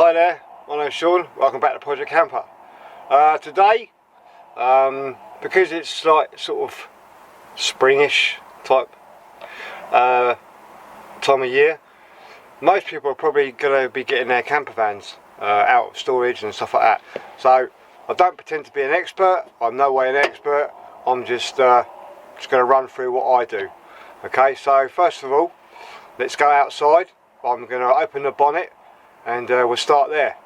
Hi there, my name's Sean, welcome back to Projrct Camper. Today, because it's like sort of springish type time of year, most people are probably going to be getting their camper vans out of storage and stuff like that. So I don't pretend to be an expert, I'm no way an expert, I'm just going to run through what I do. Okay, so first of all, let's go outside. I'm going to open the bonnet and we'll start there.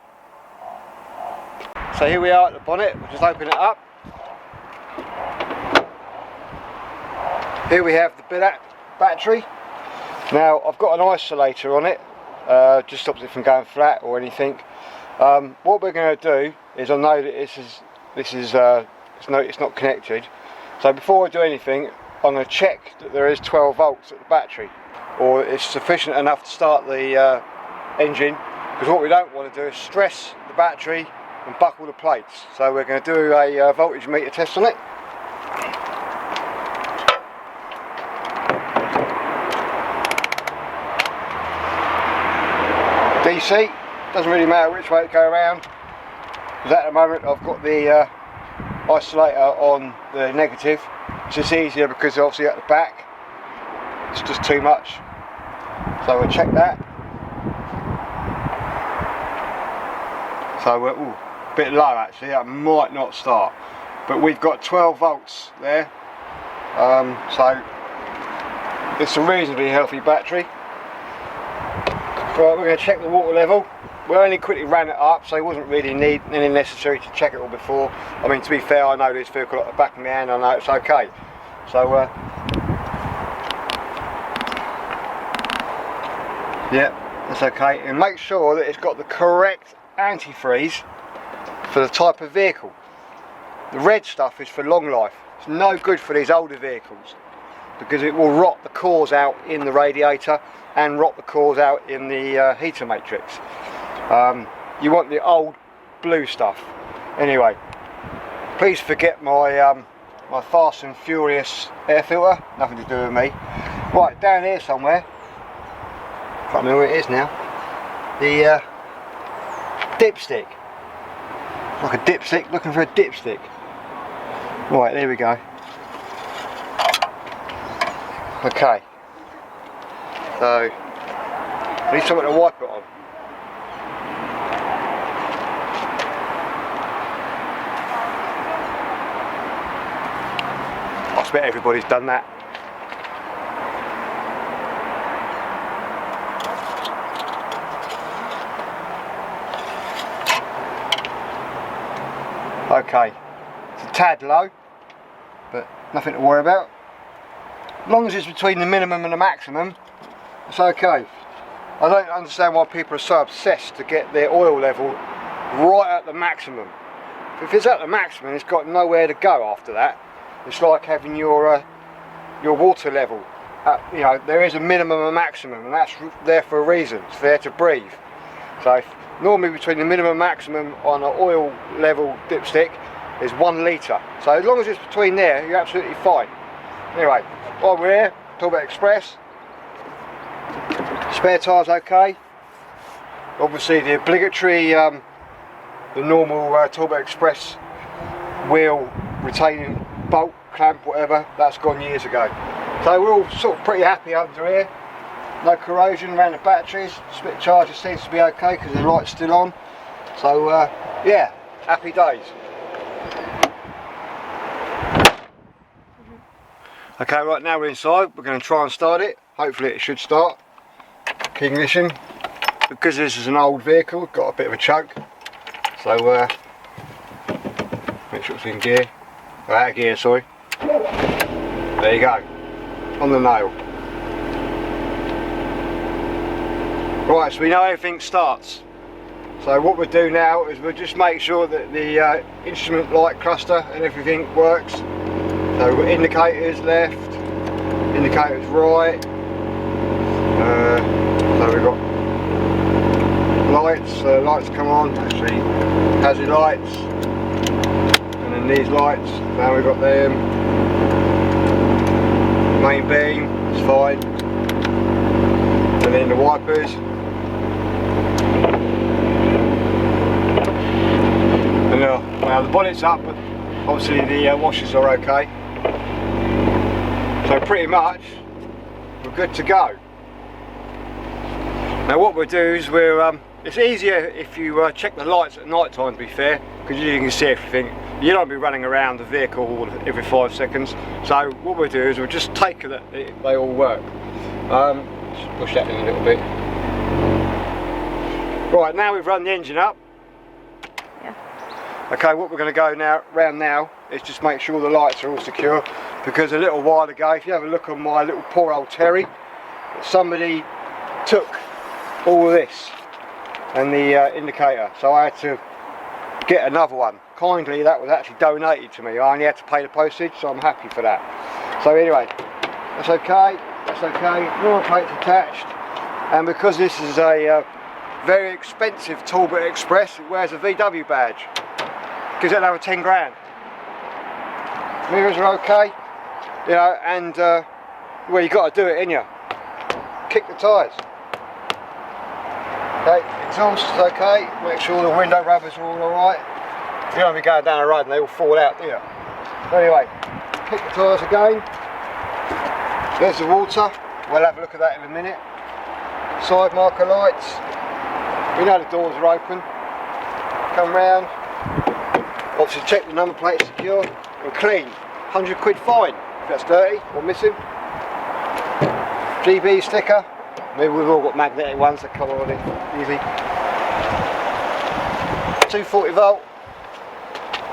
So here we are at the bonnet, we'll just open it up. Here we have the battery. Now I've got an isolator on it, just stops it from going flat or anything. What we're going to do is, I know that it's not connected, so before I do anything I'm going to check that there is 12 volts at the battery, or it's sufficient enough to start the engine, because what we don't want to do is stress the battery and buckle the plates. So we're going to do a voltage meter test on it. DC, doesn't really matter which way to go around, because at the moment I've got the isolator on the negative. It's just easier because obviously at the back it's just too much. So we'll check that. So we're a bit low actually, that might not start, but we've got 12 volts there, so it's a reasonably healthy battery. Right, we're going to check the water level. We only quickly ran it up, so it wasn't really any necessary to check it all before. I mean, to be fair, I know this vehicle at the back of my hand, I know it's okay. So yeah, that's okay. And make sure that it's got the correct antifreeze for the type of vehicle. The red stuff is for long life. It's no good for these older vehicles because it will rot the cores out in the radiator and rot the cores out in the heater matrix. You want the old blue stuff. Anyway, please forget my my Fast and Furious air filter, nothing to do with me. Right, down here somewhere, can't remember where it is now, the dipstick. Like a dipstick, looking for a dipstick. Right, there we go. Okay. So, I need something to wipe it on. I bet everybody's done that. Okay, it's a tad low, but nothing to worry about. As long as it's between the minimum and the maximum, it's okay. I don't understand why people are so obsessed to get their oil level right at the maximum. If it's at the maximum, it's got nowhere to go after that. It's like having your water level. You know, there is a minimum and maximum, and that's there for a reason. It's there to breathe. So normally between the minimum and maximum on an oil level dipstick is 1 litre. So as long as it's between there, you're absolutely fine. Anyway, while we're here, talk about Express. Spare tyres okay. Obviously the obligatory, the normal Turbo Express wheel retaining bolt, clamp, whatever, that's gone years ago. So we're all sort of pretty happy under here. No corrosion around the batteries. Split charger seems to be okay because the light's still on. So yeah, happy days. Okay, right now we're inside. We're going to try and start it. Hopefully it should start. Key ignition. Because this is an old vehicle, got a bit of a choke. So make sure it's in gear. Or out of gear, sorry. There you go. On the nail. Right, so we know everything starts. So what we'll do now is we'll just make sure that the instrument light cluster and everything works. So we've got indicators left, indicators right. So we've got lights, lights come on, actually hazard lights, and then these lights, now we've got them. Main beam, it's fine. And then the wipers. bonnet's up, but obviously the washers are okay. So pretty much we're good to go. Now what we'll do is it's easier if you check the lights at night time, to be fair, because you can see everything. You don't want to be running around the vehicle every 5 seconds. So what we'll do is we'll just take it that they all work. Just push that in a little bit. Right, now we've run the engine up. Yeah. Okay, what we're going to go round now is just make sure the lights are all secure, because a little while ago, if you have a look on my little poor old Terry, somebody took all of this and the indicator, so I had to get another one. Kindly, that was actually donated to me. I only had to pay the postage, so I'm happy for that. So anyway, that's okay, floor plate's attached, and because this is a very expensive Talbot Express, it wears a VW badge. Gives it another 10 grand. Mirrors are okay, you know, and well, you got to do it, ain't you? Kick the tyres. Okay, exhaust is okay. Make sure the window rubbers are all alright. You don't want to be going down the road and they all fall out, do you? So anyway, kick the tyres again. There's the water. We'll have a look at that in a minute. Side marker lights. We know the doors are open. Come round. Obviously check the number plate is secure and clean. 100 quid fine if that's dirty or missing. GB sticker. Maybe we've all got magnetic ones that come on it easy. 240 volt.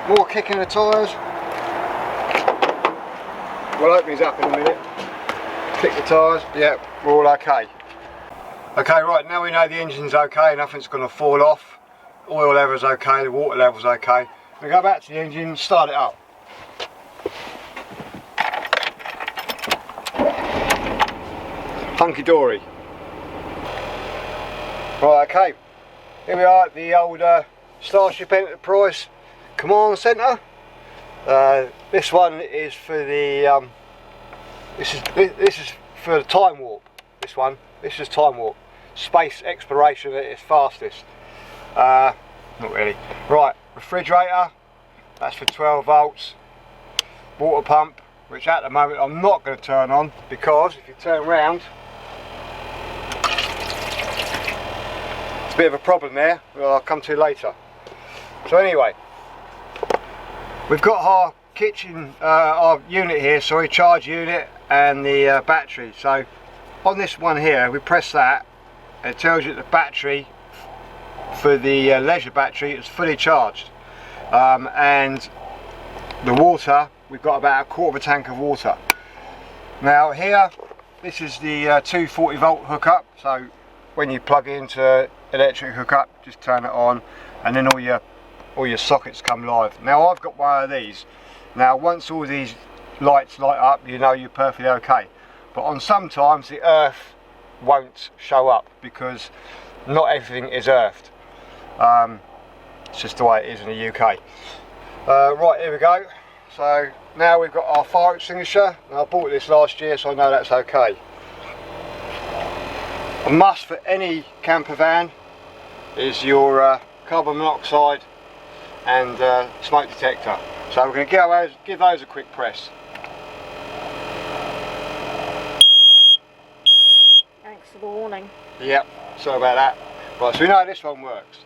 More kick in the tyres. We'll open these up in a minute. Kick the tyres. Yeah, we're all okay. Okay, right, now we know the engine's okay, nothing's going to fall off. Oil level's okay, the water level's okay. We go back to the engine, start it up. Hunky dory. Right, okay. Here we are at the old Starship Enterprise Command Centre. This one is for the this is for the time warp. This is time warp. Space exploration at its fastest. Not really. Right, refrigerator. That's for 12 volts. Water pump, which at the moment I'm not going to turn on, because if you turn round, it's a bit of a problem there. Well, I'll come to later. So anyway, we've got our kitchen, our unit here, sorry, charge unit, and the battery. So on this one here, we press that, it tells you the battery for the leisure battery is fully charged, and the water, we've got about a quarter of a tank of water. Now here, this is the 240 volt hookup, so when you plug into electric hookup, just turn it on, and then all your sockets come live. Now I've got one of these. Now once all these lights light up, you know you're perfectly okay. But on sometimes the earth won't show up, because not everything is earthed. It's just the way it is in the UK. Right, here we go. So now we've got our fire extinguisher. Now I bought this last year, so I know that's okay. A must for any camper van is your carbon monoxide and smoke detector. So we're going to give those a quick press. Thanks for the warning. Yep, sorry about that. Right, so we know this one works.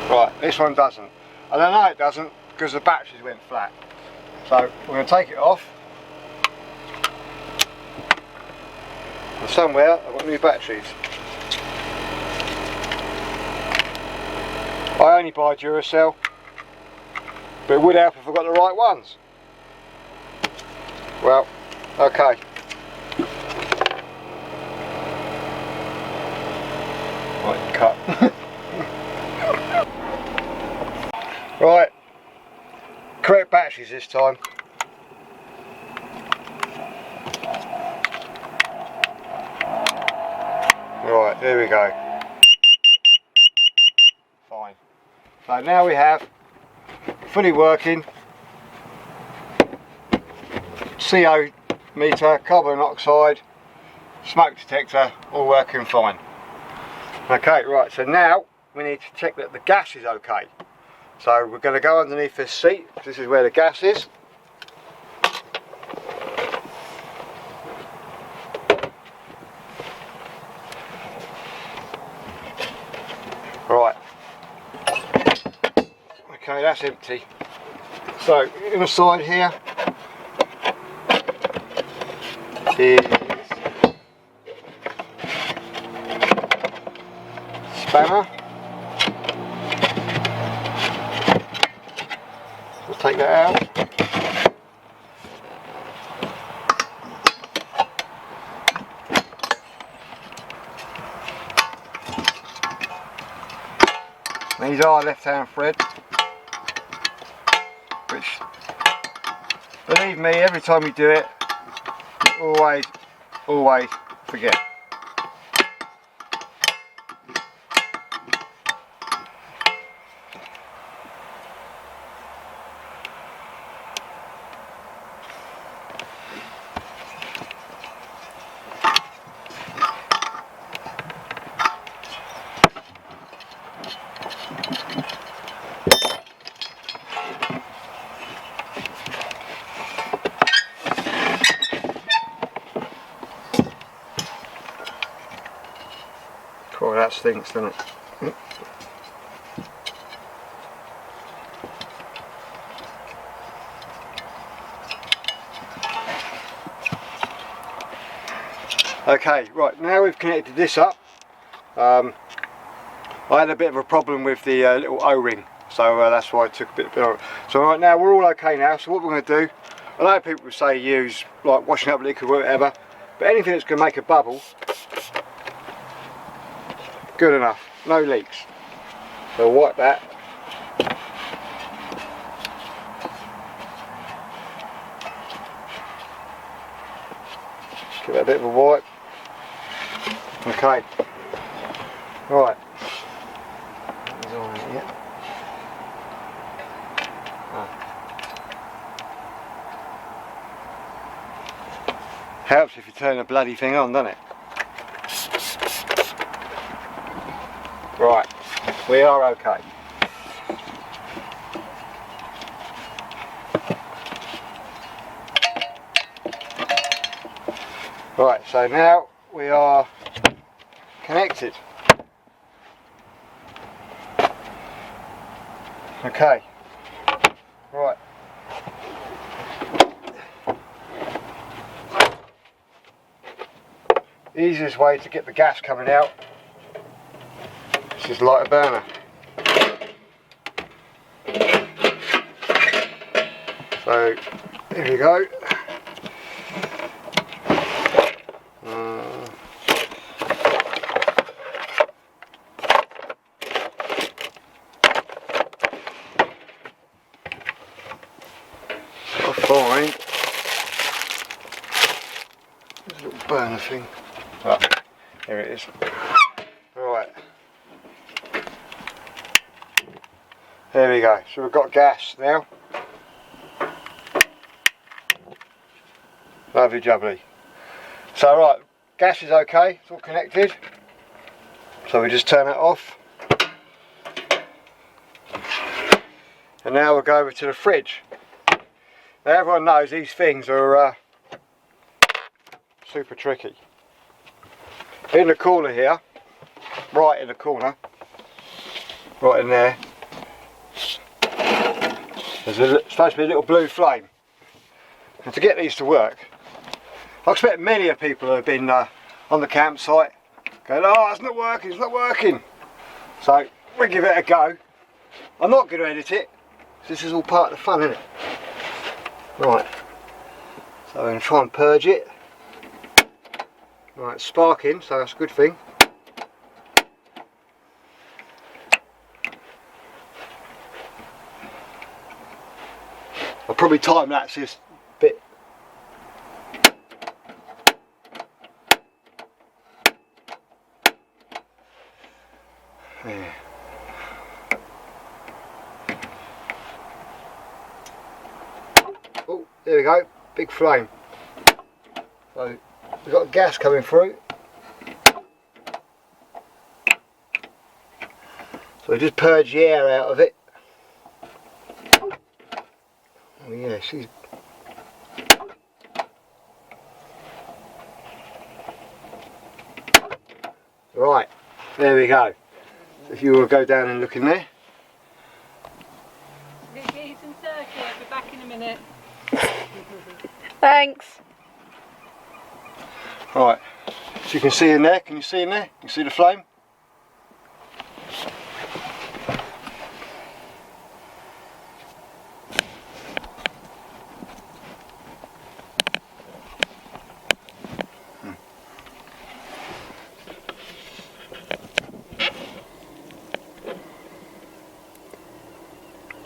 Right, this one doesn't. And I know it doesn't because the batteries went flat. So we're going to take it off. And somewhere I've got new batteries. I only buy Duracell, but it would help if I got the right ones. Well, okay. Right, cut. Right, correct batteries this time. Right, there we go. Fine. So now we have fully working CO meter, carbon monoxide, smoke detector, all working fine. Okay, right, so now we need to check that the gas is okay. So we're going to go underneath this seat. This is where the gas is. Right. Okay, that's empty. So inside here is spanner. We'll take that out. These are left-hand thread, which, believe me, every time you do it, you always forget. Cool, that stinks, doesn't it? Okay, right, now we've connected this up. I had a bit of a problem with the little O-ring, so that's why it took a bit of. So right now we're all okay now. So what we're going to do, I know people say use like washing up liquid or whatever, but anything that's going to make a bubble, good enough, no leaks. So wipe that. Give it a bit of a wipe. Okay. Right. Helps if you turn the bloody thing on, doesn't it? Right, we are okay. Right, so now we are connected. Okay, right. The easiest way to get the gas coming out is just light a burner. So here we go. Fine. There's a little burner thing. Oh, here it is. Right. There we go. So we've got gas now. Lovely jubbly. So right, gas is okay, it's all connected. So we just turn it off. And now we'll go over to the fridge. Now everyone knows these things are super tricky. In the corner here, right in the corner, right in there, there's supposed to be a little blue flame. And to get these to work, I expect many of people who have been on the campsite going, oh, it's not working, it's not working. So we give it a go. I'm not going to edit it, this is all part of the fun, isn't it? Right, so I'm going to try and purge it. Right, it's sparking, so that's a good thing. I'll probably time lapse this bit. Yeah. Oh, there we go, big flame. So we've got gas coming through. So just purge the air out of it. Oh yeah, she's... Right, there we go. If you will go down and look in there. Get you some turkey, I'll be back in a minute. Thanks. Right, so you can see in there, can you see in there? You see the flame?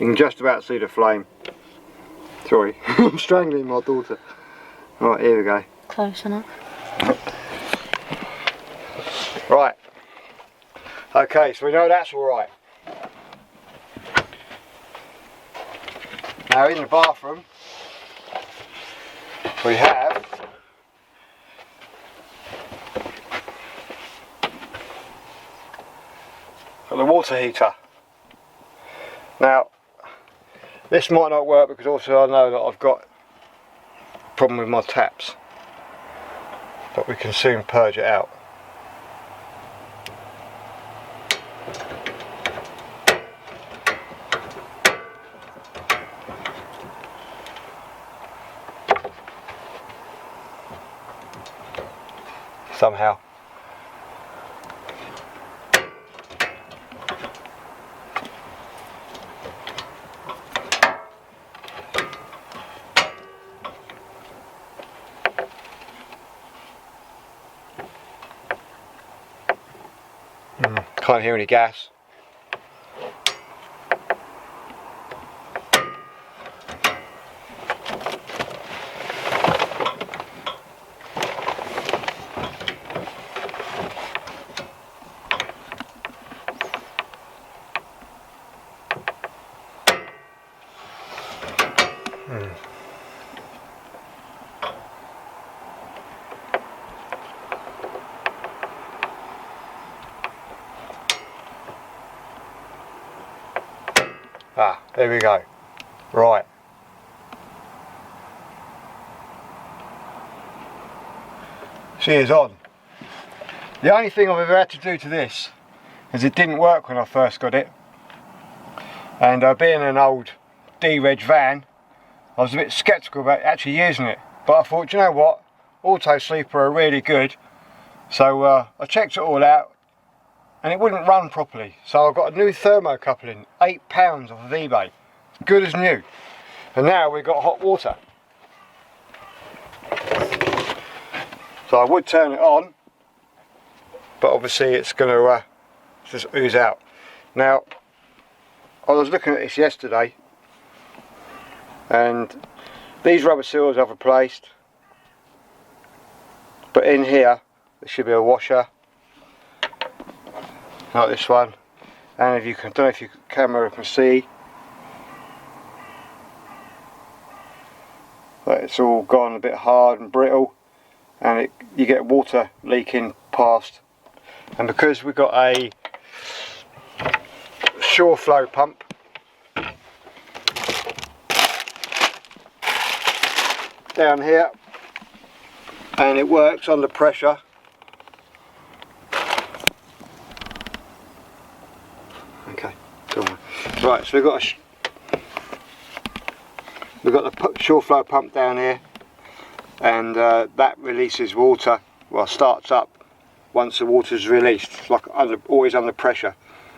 You can just about see the flame. Sorry, I'm strangling my daughter. Right, here we go. Close enough. Right. Okay, so we know that's alright. Now in the bathroom, we have the water heater. Now, this might not work because also I know that I've got a problem with my taps, but we can soon purge it out. Somehow. Can't hear any gas. Ah, there we go. Right. She is on. The only thing I've ever had to do to this is it didn't work when I first got it. And being an old D-Reg van, I was a bit sceptical about actually using it. But I thought, you know what? Auto sleeper are really good. So I checked it all out and it wouldn't run properly. So I got a new thermocoupling, £8 off of eBay. Good as new. And now we've got hot water. So I would turn it on, but obviously it's going to just ooze out. Now, I was looking at this yesterday, and these rubber seals I've replaced, but in here there should be a washer, like this one, and if you can, don't know if your camera can see, but it's all gone a bit hard and brittle, and you get water leaking past. And because we've got a shore flow pump, down here, and it works under pressure. Okay, right, so we've got the shore flow pump down here, and that releases water, well, starts up once the water is released. It's like always under pressure,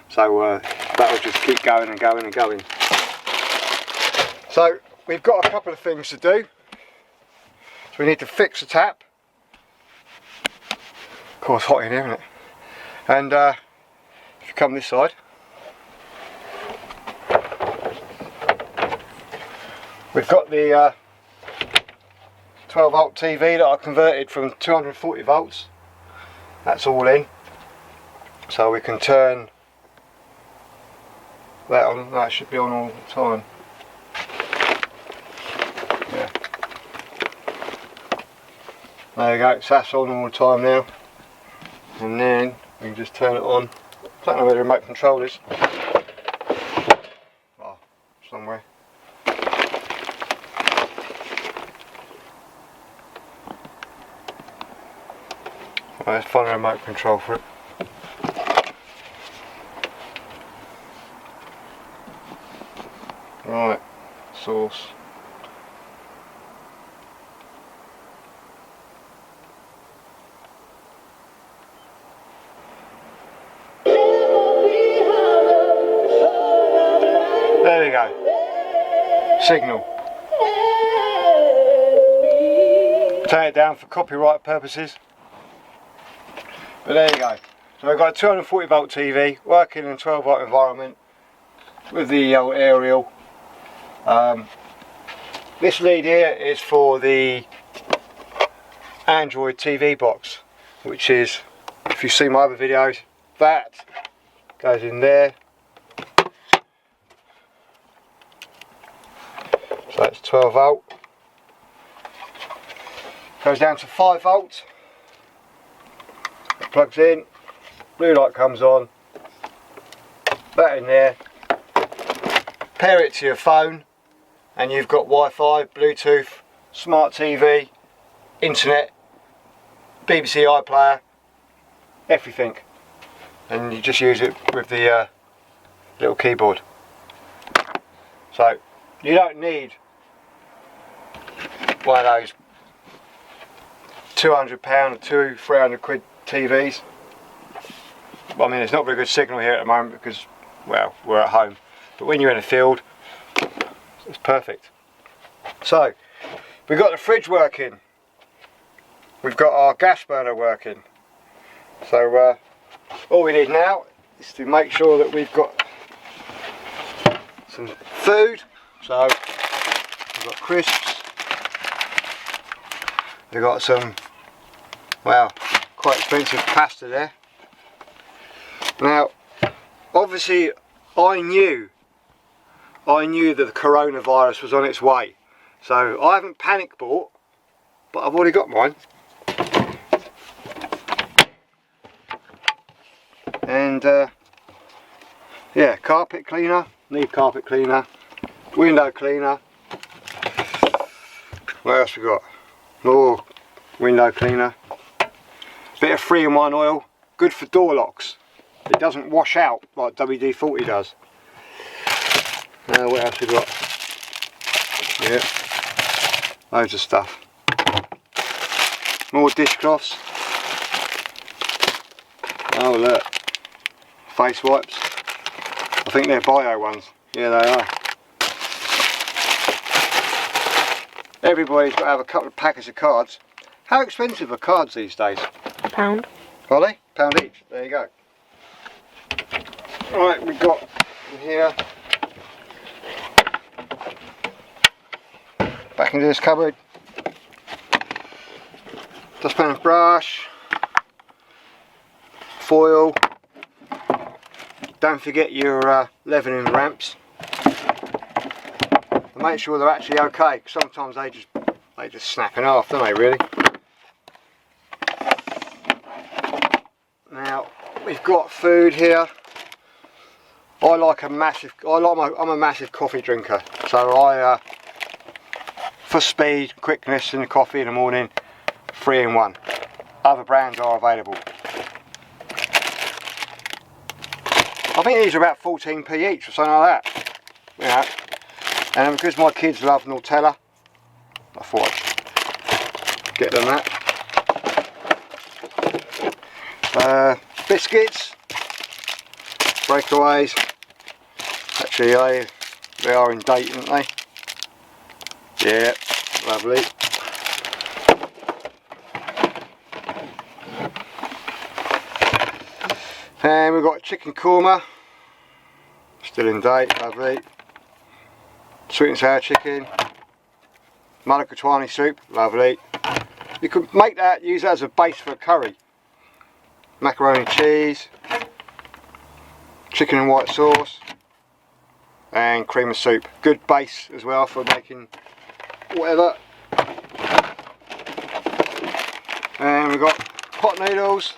so that will just keep going and going and going. So we've got a couple of things to do. So we need to fix the tap. Of course, hot in here, isn't it? And if you come this side, we've got the 12 volt TV that I converted from 240 volts. That's all in. So we can turn that on. That should be on all the time. Yeah. There you go, so that's on all the time now. And then we can just turn it on don't know where the remote control is. Oh, somewhere. Right, let's find a remote control for it. Right, source. There we go. Signal. Turn it down for copyright purposes. But there you go. So we've got a 240 volt TV working in a 12 volt environment with the old aerial. This lead here is for the Android TV box, which is, if you see my other videos, that goes in there. So that's 12 volt. Goes down to 5 volts. It plugs in, blue light comes on. That in there. Pair it to your phone, and you've got Wi-Fi, Bluetooth, smart TV, internet, BBC iPlayer, everything. And you just use it with the little keyboard. So you don't need one of those £200 or £300 quid TVs. I mean, it's not very good signal here at the moment because, well, we're at home. But when you're in a field, it's perfect. So, we've got the fridge working. We've got our gas burner working. So, all we need now is to make sure that we've got some food. So, we've got crisps. We've got some, well, quite expensive pasta there. Now, obviously, I knew that the coronavirus was on its way. So I haven't panic bought, but I've already got mine. And yeah, carpet cleaner, need carpet cleaner, window cleaner. What else we got? More window cleaner. Bit of 3-in-1 oil, good for door locks. It doesn't wash out like WD-40 does. What else we got? Yeah, loads of stuff. More dishcloths. Oh look, face wipes. I think they're bio ones. Yeah, they are. Everybody's got to have a couple of packets of cards. How expensive are cards these days? £1. Are they? £1 each. There you go. Right, we've got in here. Back into this cupboard. Dustpan and brush. Foil. Don't forget your leavening ramps. And make sure they're actually okay, because sometimes they just snap in half, don't they, really? Now we've got food here. I'm a massive coffee drinker, so I for speed, quickness in the coffee in the morning, 3-in-1. Other brands are available. I think these are about 14p each or something like that. Yeah. And because my kids love Nutella, I thought I'd get them that. Biscuits, breakaways. Actually, they are in date, aren't they? Yeah, lovely. And we've got chicken korma, still in date, lovely. Sweet and sour chicken, mulligatawny soup, lovely. You could make that, use that as a base for a curry. Macaroni and cheese, chicken and white sauce, and cream of soup. Good base as well for making whatever. And we've got pot noodles,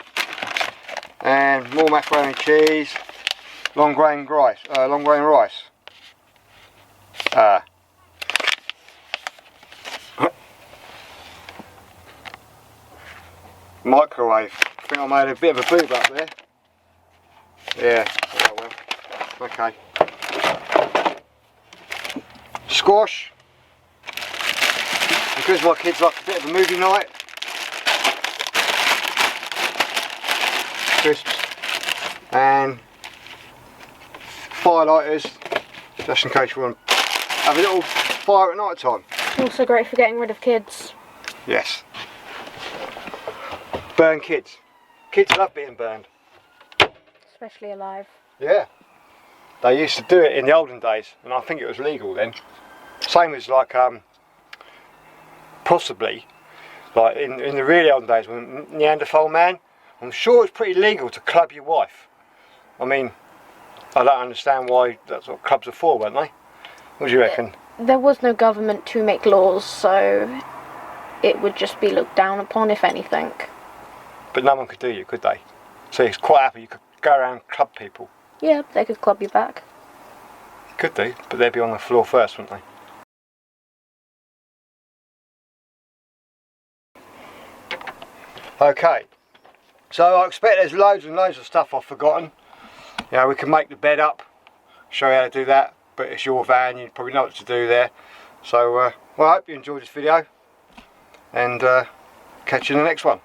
and more macaroni cheese, long grain rice. Microwave. I think I made a bit of a boob up there. Yeah, oh well. Okay. Squash. Because my kids like a bit of a movie night. Crisps. And firelighters, just in case you want to have a little fire at night time. Also great for getting rid of kids. Yes. Burn kids. Kids love being burned. Especially alive. Yeah. They used to do it in the olden days, and I think it was legal then. Same as like possibly like in the really olden days when Neanderthal man, I'm sure it's pretty legal to club your wife. I mean, I don't understand why that's what clubs are for, weren't they? What do you reckon? There was no government to make laws, so it would just be looked down upon, if anything. But no one could do you, could they? So it's quite happy you could go around and club people. Yeah, they could club you back. Could do, but they'd be on the floor first, wouldn't they? Okay, so I expect there's loads and loads of stuff I've forgotten. You know, we can make the bed up, show you how to do that, but it's your van, you probably know what to do there. So, well, I hope you enjoyed this video, and catch you in the next one.